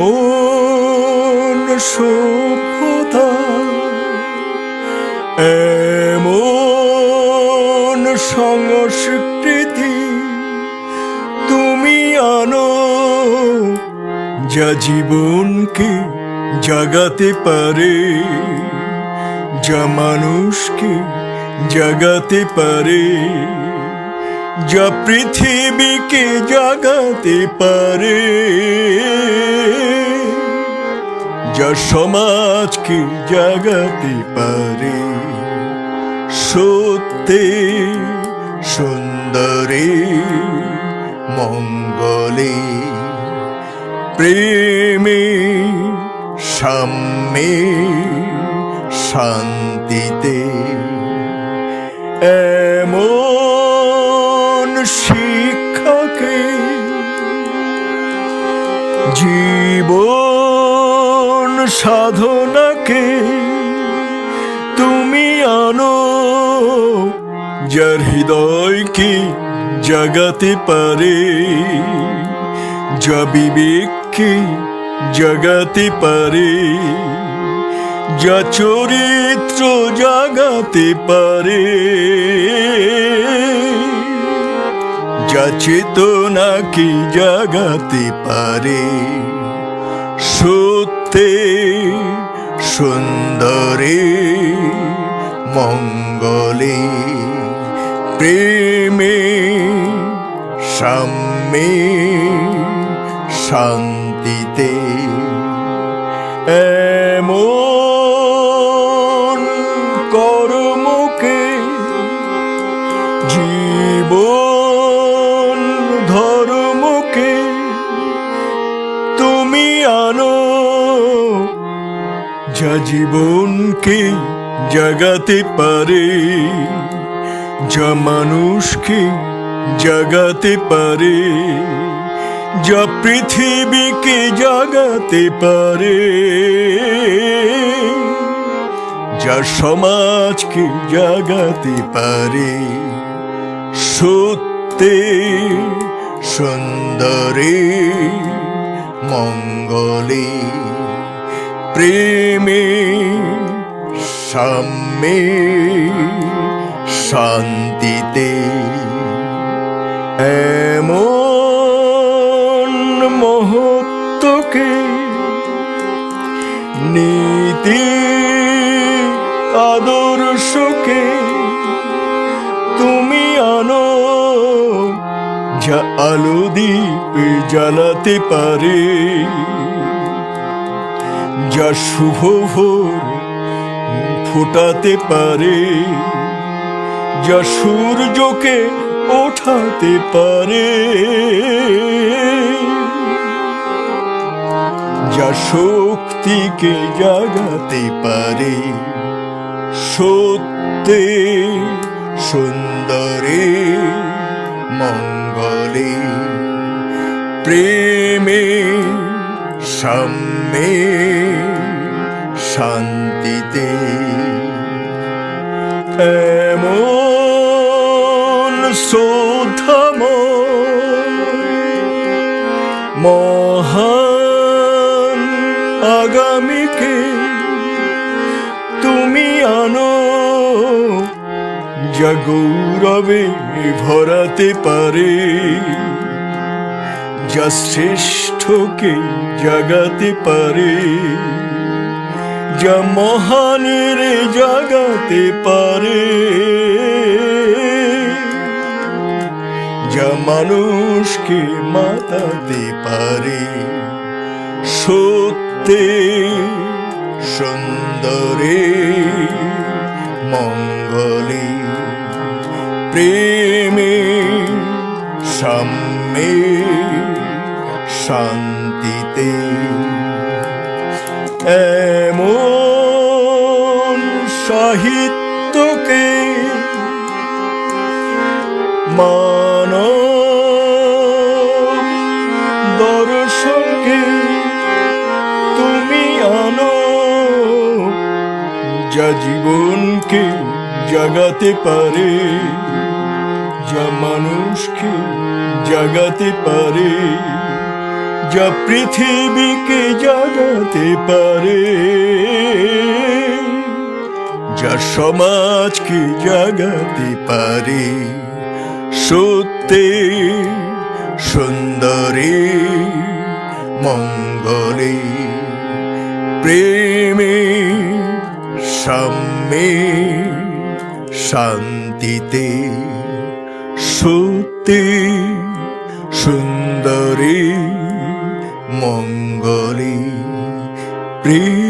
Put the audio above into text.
এমন সভ্যতা, এমন সংস্কৃতি তুমি আনো, যা জীবনকে জাগাতে পারে, যা মানুষকে জাগাতে পারে, যা পৃথিবীকে জাগাতে পারে, যা সমাজকে জাগাতে পারে। সত্যে সুন্দরে মঙ্গলে, প্রেমে সাম্যে শান্তিতে, এমন শিক্ষাকে জীবন সাধনাকে তুমি আনো, যার হৃদয়কে জাগাতে পারে, যা বিবেককে জাগাতে পারে, যা চরিত্র জাগাতে পারে, যা চেতনাকে জাগাতে পারে। সত্যে সুন্দরে মঙ্গলে, প্রেমে সাম্যে শান্তিতে, এমন কর্মকে জীবন ধর্মকে তুমি আনো, যা জীবনকে জাগাতে পারে, যা মানুষকে জাগাতে পারে, যা পৃথিবীকে জাগাতে পারে, যা সমাজকে জাগাতে পারে। সত্যে সুন্দরে মঙ্গলে, প্রেমে সাম্যে শান্তিতে, এমন মহত্বকে নীতি আদর্শকে তুমি আনো, যা আলো দ্বীপ জ্বালাতে পারে, যা শুভ ভোর ফোটাতে পারে, যা সূর্যকে ওঠাতে পারে, যা শক্তিকে জাগাতে পারে। সত্যে সুন্দরে মঙ্গলে, প্রেমে সাম্যে শান্তিতে, এমন শ্রদ্ধাময় মহান আগামীকে তুমি আনো, যা গৌরবে ভরাতে পারে, যা শ্রেষ্ঠকে জাগাতে পারে, যা মহানের জাগাতে পারে, যা মানুষকে মাতাতে পারে। সত্যে সুন্দরে মঙ্গলে, প্রেমে সাম্যে শান্তিতে, এমন সাহিত্যকে মানব দর্শনকে তুমি আনো, যা জীবনকে জাগাতে পারে, যা মানুষকে জাগাতে পারে, যা পৃথিবীকে জাগাতে পারে, যা সমাজকে জাগাতে পারে, সত্যে সুন্দরে মঙ্গলে, প্রেমে সাম্যে শান্তিতে, সত্যে সুন্দরে মঙ্গলে, প্রেম